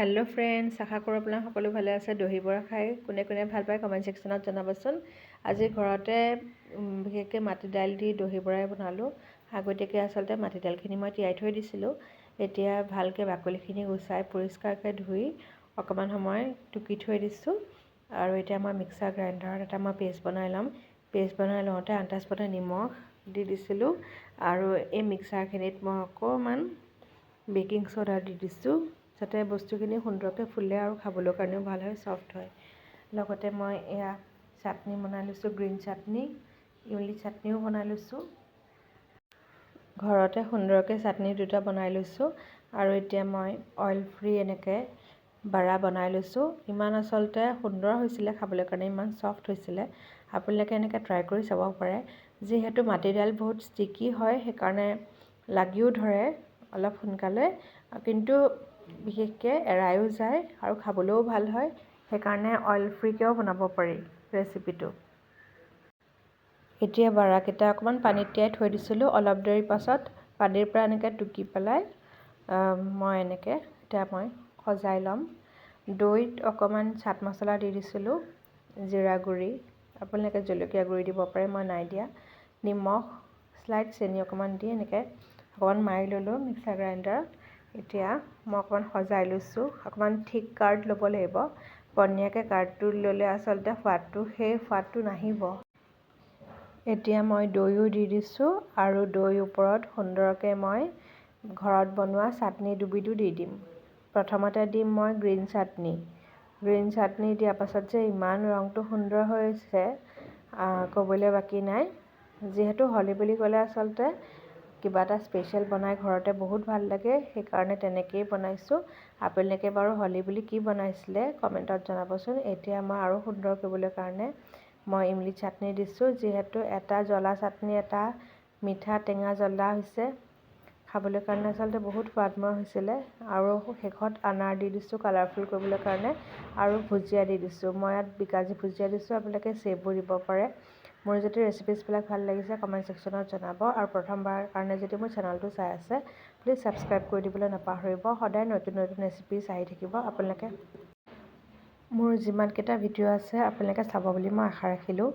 Hello' friends, আশা কৰোঁ আপোনালোক সকলো ভালে আছে। দহি বৰা খাই কোনে কোনে ভাল পায় কমেণ্ট ছেকশ্যনত জনাবচোন। আজি ঘৰতে বিশেষকৈ মাটি দাইল দি দহি বৰাই বনালোঁ। আগতীয়াকৈ আচলতে মাটি দাইলখিনি মই তিয়াই থৈ দিছিলোঁ। এতিয়া ভালকৈ বাকলিখিনি গুচাই পৰিষ্কাৰকৈ ধুই অকণমান সময় টুকি থৈ দিছোঁ। আৰু এতিয়া মই মিক্সাৰ গ্ৰাইণ্ডাৰত এটা মই পেষ্ট বনাই ল'ম। পেষ্ট বনাই লওঁতে আন্দাজমতে নিমখ দি দিছিলোঁ। আৰু এই মিক্সাৰখিনিত মই অকণমান বেকিং চ'ডা দি দিছোঁ, যাতে বস্তুখিনি সুন্দৰকৈ ফুলে আৰু খাবলৈ কাৰণেও ভাল হয়, ছফ্ট হয়। লগতে মই এয়া চাটনি বনাই লৈছোঁ, গ্ৰীণ চাটনি, ইমলি চাটনিও বনাই লৈছোঁ। ঘৰতে সুন্দৰকৈ চাটনি দুটা বনাই লৈছোঁ। আৰু এতিয়া মই অইল ফ্ৰী এনেকৈ বাৰা বনাই লৈছোঁ। ইমান আচলতে সুন্দৰ হৈছিলে খাবলৈ কাৰণে, ইমান ছফ্ট হৈছিলে। আপোনালোকে এনেকৈ ট্ৰাই কৰি চাব পাৰে। যিহেতু মাটি দাইল বহুত ষ্টিকি হয়, সেইকাৰণে লাগিও ধৰে অলপ সোনকালে, কিন্তু বিশেষকৈ এৰাইও যায় আৰু খাবলৈও ভাল হয়। সেইকাৰণে অইল ফ্ৰীকৈও বনাব পাৰি ৰেচিপিটো। এতিয়া বাৰাকেইটা অকণমান পানীত তিয়াই থৈ দিছিলোঁ। অলপ দেৰি পাছত পানীৰ পৰা এনেকৈ টুকি পেলাই মই এনেকৈ এতিয়া মই সজাই ল'ম। দৈত অকণমান চাট মছলা দি দিছিলোঁ, জিৰা গুড়ি, আপোনালোকে জলকীয়া গুড়ি দিব পাৰে, মই নাই দিয়া। নিমখ, স্লাইড চেনি অকণমান দি এনেকৈ অকণমান মাৰি ল'লোঁ মিক্সাৰ গ্ৰাইণ্ডাৰত। এতিয়া মই অকণমান সজাই লৈছোঁ। অকণমান থিক কাৰ্ড ল'ব লাগিব। পনীয়াকৈ কাৰ্ডটো ল'লে আচলতে সেই সোৱাদটো নাহিব। এতিয়া মই দৈও দি দিছোঁ আৰু দৈৰ ওপৰত সুন্দৰকৈ মই ঘৰত বনোৱা চাটনি দুবিধো দি দিম। প্ৰথমতে দিম মই গ্ৰীণ চাটনি। গ্ৰীণ চাটনি দিয়াৰ পাছত যে ইমান ৰংটো সুন্দৰ হৈছে ক'বলৈ বাকী নাই। যিহেতু হোলী বুলি ক'লে আচলতে কিবা এটা স্পেচিয়েল বনাই ঘৰতে বহুত ভাল লাগে, সেইকাৰণে তেনেকৈয়ে বনাইছোঁ। আপোনালোকে বাৰু হোলী বুলি কি বনাইছিলে কমেণ্টত জনাবচোন। এতিয়া মই আৰু সুন্দৰ কৰিবলৈ কাৰণে মই ইমলি চাটনি দিছোঁ। যিহেতু এটা জ্বলা চাটনি, এটা মিঠা টেঙা জ্বলা হৈছে, খাবলৈ কাৰণে আচলতে বহুত সোৱাদময় হৈছিলে। আৰু শেষত আনাৰ দি দিছোঁ কালাৰফুল কৰিবলৈ কাৰণে, আৰু ভুজিয়া দি দিছোঁ। মই ইয়াত বিকাজী ভুজিয়া দিছোঁ, আপোনালোকে চেভো দিব পাৰে। মোৰ যদি ৰেচিপিজবিলাক ভাল লাগিছে কমেণ্ট ছেকশ্যনত জনাব। আৰু প্ৰথমবাৰৰ কাৰণে যদি মোৰ চেনেলটো চাই আছে, প্লিজ ছাবস্ক্ৰাইব কৰি দিবলৈ নাপাহৰিব। সদায় নতুন নতুন ৰেচিপিজ আহি থাকিব। আপোনালোকে মোৰ যিমানকেইটা ভিডিঅ' আছে আপোনালোকে চাব বুলি মই আশা ৰাখিলোঁ।